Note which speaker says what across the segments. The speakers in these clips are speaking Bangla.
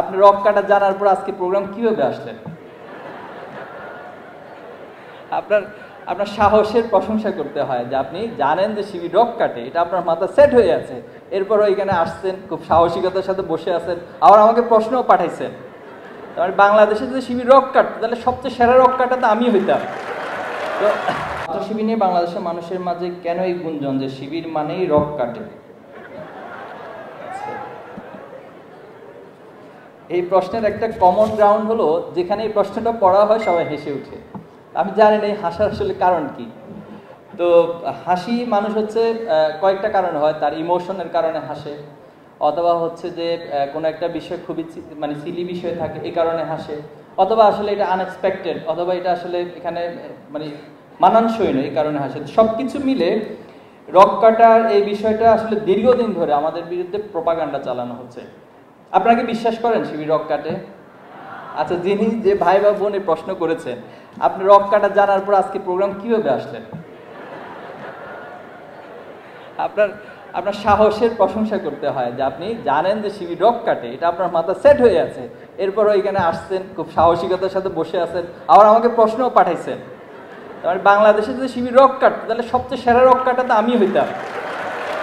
Speaker 1: আপনি রক কাটা জানার পর আজকে প্রোগ্রাম কিভাবে আসলেন? আপনার সাহসের প্রশংসা করতে হয় যে আপনি জানেন যে শিবির রক কাটে, এটা আপনার মাথা সেট হয়ে আছে, এরপর এখানে আসছেন, খুব সাহসিকতার সাথে বসে আছেন, আবার আমাকে প্রশ্নও পাঠাইছেন। তার বাংলাদেশে যদি শিবির রক কাটতো তাহলে সবচেয়ে সেরা রক কাটা তো আমি হইতাম। তো ছাত্র শিবির নিয়ে বাংলাদেশের মানুষের মাঝে কেন এই গুঞ্জন যে শিবির মানেই রক কাটে? এই প্রশ্নের একটা কমন গ্রাউন্ড হলো, যেখানে এই প্রশ্নটা পড়া হয় সবাই হেসে উঠে। আমি জানি না এই হাসার আসলে কারণ কি। তো হাসি মানুষ হচ্ছে কয়েকটা কারণে হয়, তার ইমোশনের কারণে হাসে, অথবা হচ্ছে যে কোনো একটা বিষয় খুবই মানে সিলি বিষয় থাকে এই কারণে হাসে, অথবা আসলে এটা আনএক্সপেক্টেড, অথবা এটা আসলে এখানে মানে মানানসই নয় এই কারণে হাসে। সব কিছু মিলে রক কাটার এই বিষয়টা আসলে দীর্ঘদিন ধরে আমাদের বিরুদ্ধে প্রোপাগান্ডা চালানো হচ্ছে। আপনাকে বিশ্বাস করেন শিবির রক কাটে? আচ্ছা, যিনি যে ভাই বা বোন এই প্রশ্ন করেছেন, আপনি রক কাটা জানার পর আজকে প্রোগ্রাম কিভাবে আসলেন? আপনার সাহসের প্রশংসা করতে হয় যে আপনি জানেন যে শিবির রক কাটে, এটা আপনার মাথা সেট হয়ে আছে, এরপর এখানে আসছেন, খুব সাহসিকতার সাথে বসে আছেন, আবার আমাকে প্রশ্নও পাঠাইছেন। তার বাংলাদেশে যদি শিবির রক কাটতো তাহলে সবচেয়ে সেরা রক কাটা তো আমি হইতাম।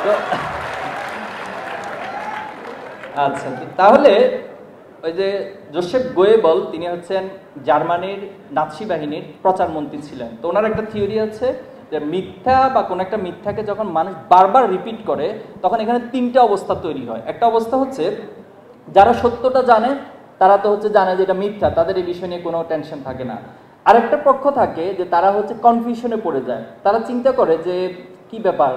Speaker 1: তো আচ্ছা, তাহলে ওই যে জোসেফ গোয়েবল, তিনি হচ্ছেন জার্মানির নাৎসি বাহিনীর প্রচারমন্ত্রী ছিলেন। তো ওনার একটা থিওরি আছে যে মিথ্যা বা কোনো একটা মিথ্যাকে যখন মানুষ বারবার রিপিট করে তখন এখানে তিনটা অবস্থা তৈরি হয়। একটা অবস্থা হচ্ছে যারা সত্যটা জানে তারা তো হচ্ছে জানে যে এটা মিথ্যা, তাদের এই বিষয় নিয়ে কোনো টেনশন থাকে না। আরেকটা পক্ষ থাকে যে তারা হচ্ছে কনফিউশনে পড়ে যায়, তারা চিন্তা করে যে কি ব্যাপার,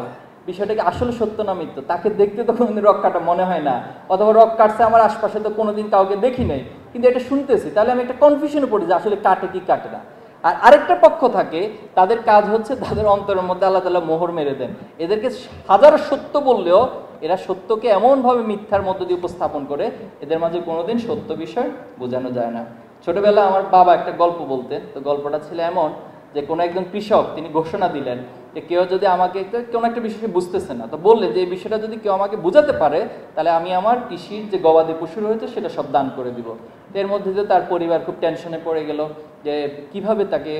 Speaker 1: বিষয়টাকে আসলে সত্য না মিথ্য, তাকে দেখতে তো কোনোদিন রক কাটা মনে হয় না, অথবা রক কাটছে আমার আশপাশে তো কোনোদিন কাউকে দেখি নাই, কিন্তু এটা শুনতেছি, তাহলে আমি একটা কনফিউশনে পড়ি যে আসলে কাটে কি কাটে না। আর আরেকটা পক্ষ থাকে, তাদের কাজ হচ্ছে তাদের অন্তরের মধ্যে আল্লাহ তাআলা মোহর মেরে দেন, এদেরকে হাজার সত্য বললেও এরা সত্যকে এমনভাবে মিথ্যার মধ্য দিয়ে উপস্থাপন করে এদের মাঝে কোনোদিন সত্য বিষয় বোঝানো যায় না। ছোটবেলায় আমার বাবা একটা গল্প বলতেন, তো গল্পটা ছিল এমন যে কোনো একজন কৃষক তিনি ঘোষণা দিলেন যে কেউ যদি আমাকে কোনো একটা বিষয় বুঝতেছে না, তো বললেন যে এই বিষয়টা যদি কেউ আমাকে বোঝাতে পারে তাহলে আমি আমার কৃষির যে গবাদি পশু রয়েছে সেটা সব দান করে দিব। এর মধ্যে দিয়ে তার পরিবার খুব টেনশনে পড়ে গেল যে কিভাবে তাকে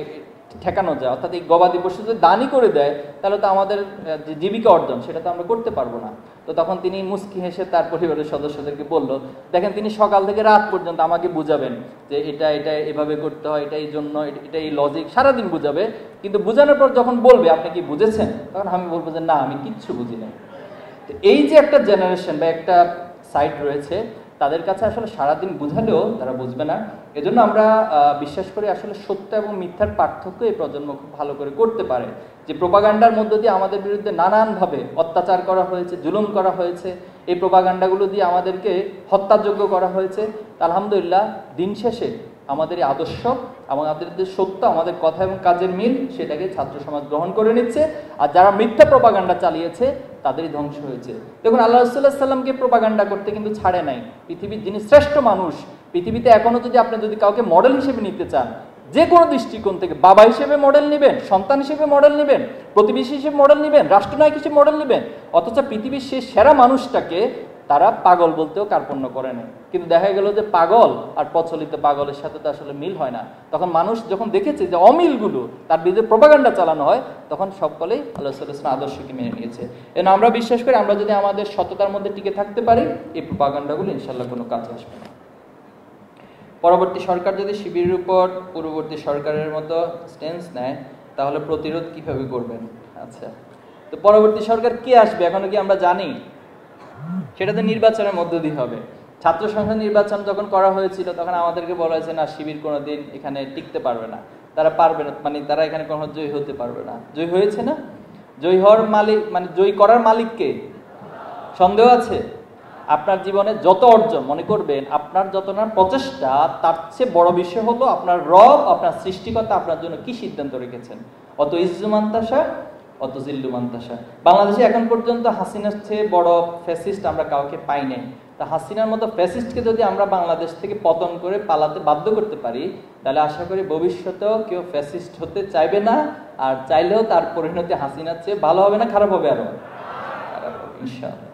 Speaker 1: ঠেকানো যায়, অর্থাৎ এই গবাদি পশু যদি দানই করে দেয় তাহলে তো আমাদের যে জীবিকা অর্জন সেটা তো আমরা করতে পারবো না। তো তখন তিনি মুচকি হেসে তার পরিবারের সদস্যদেরকে বলল, দেখেন তিনি সকাল থেকে রাত পর্যন্ত আমাকে বুঝাবেন যে এটা এটা এভাবে করতে হয়, এটা এই জন্য, এটা এই লজিক, সারাদিন বুঝাবে, কিন্তু বুঝানোর পর যখন বলবে আপনি কি বুঝেছেন, তখন আমি বলবো যে না, আমি কিচ্ছু বুঝি না। তো এই যে একটা জেনারেশন বা একটা সাইট রয়েছে, তাদের কাছে আসলে সারাদিন বুঝালেও তারা বুঝবে না। এজন্য আমরা বিশ্বাস করি আসলে সত্য এবং মিথ্যার পার্থক্য এই প্রজন্ম খুব ভালো করে করতে পারে। যে প্রোপাগান্ডার মধ্য দিয়ে আমাদের বিরুদ্ধে নানানভাবে অত্যাচার করা হয়েছে, জুলুম করা হয়েছে, এই প্রোপাগান্ডাগুলো দিয়ে আমাদেরকে হত্যাযোগ্য করা হয়েছে, আলহামদুলিল্লাহ দিন শেষে আমাদের এই আদর্শ এবং আমাদের যে সত্য, আমাদের কথা এবং কাজের মিল, সেটাকে ছাত্র সমাজ গ্রহণ করে নিচ্ছে। আর যারা মিথ্যা প্রোপাগান্ডা চালিয়েছে তাদেরই ধ্বংস হয়েছে। দেখুন, আল্লাহ রাসূলুল্লাহ সাল্লামকে প্রোপাগান্ডা করতে কিন্তু ছাড়ে নাই। পৃথিবীর যিনি শ্রেষ্ঠ মানুষ, পৃথিবীতে এখনো যদি আপনি কাউকে মডেল হিসেবে নিতে চান, যে কোনো দৃষ্টিকোণ থেকে, বাবা হিসেবে মডেল নেবেন, সন্তান হিসেবে মডেল নেবেন, প্রতিবেশী হিসেবে মডেল নেবেন, রাষ্ট্রনায়ক হিসেবে মডেল নেবেন, অথচ পৃথিবীর সেই সেরা মানুষটাকে তারা পাগল বলতেও কার্পণ্য করে না। কিন্তু দেখা গেল যে পাগল আর প্রচলিত পাগলের সাথে তো আসলে মিল হয় না। তখন মানুষ যখন দেখেছে যে অমিলগুলো, তার বিরুদ্ধে প্রোপাগান্ডা চালানো হয়, তখন সকলেই আল্লাহ রাসূলুল্লাহ সাল্লাল্লাহু আলাইহি ওয়াসাল্লাম আদর্শকে মেনে নিয়েছে। এজন্য আমরা বিশ্বাস করি আমরা যদি আমাদের সততার মধ্যে টিকে থাকতে পারি, এই প্রোপাগান্ডাগুলো ইনশাআল্লাহ কোনো কাজে আসবে না। পরবর্তী সরকার যদি শিবিরের উপর পূর্ববর্তী সরকারের মতো স্ট্যান্স নেয় তাহলে প্রতিরোধ কিভাবে করবেন? আচ্ছা, তো পরবর্তী সরকার কে আসবে এখনো কি আমরা জানি? সেটা তো নির্বাচনের মধ্য দিয়ে হবে। ছাত্র সংসদ নির্বাচন যখন করা হয়েছিল তখন আমাদেরকে বলা হয়েছে না, শিবির কোনোদিন এখানে টিকতে পারবে না, তারা পারবে না, মানে তারা এখানে কখনো জয়ী হতে পারবে না। জয়ী হয়েছে না? জয়ী হওয়ার মালিক, মানে জয়ী করার মালিক কে? সন্দেহ আছে? আপনার জীবনে যত অর্জন মনে করবেন, আপনার যত না প্রচেষ্টা, তার চেয়ে বড় বিষয় হলো আপনার রব, আপনার সৃষ্টিকর্তা আপনার জন্য কি সিদ্ধান্ত রেখেছেন। অত ইজ্জুমান্তাসা অত জিল্লুমান্তাসা। বাংলাদেশে এখন পর্যন্ত হাসিনার চেয়ে বড় ফ্যাসিস্ট আমরা কাউকে পাই নাই। তা হাসিনার মতো ফ্যাসিস্টকে যদি আমরা বাংলাদেশ থেকে পতন করে পালাতে বাধ্য করতে পারি, তাহলে আশা করি ভবিষ্যতেও কেউ ফ্যাসিস্ট হতে চাইবে না, আর চাইলেও তার পরিণতি হাসিনার চেয়ে ভালো হবে না, খারাপ হবে, আরো খারাপ হবে ইনশাআল্লাহ।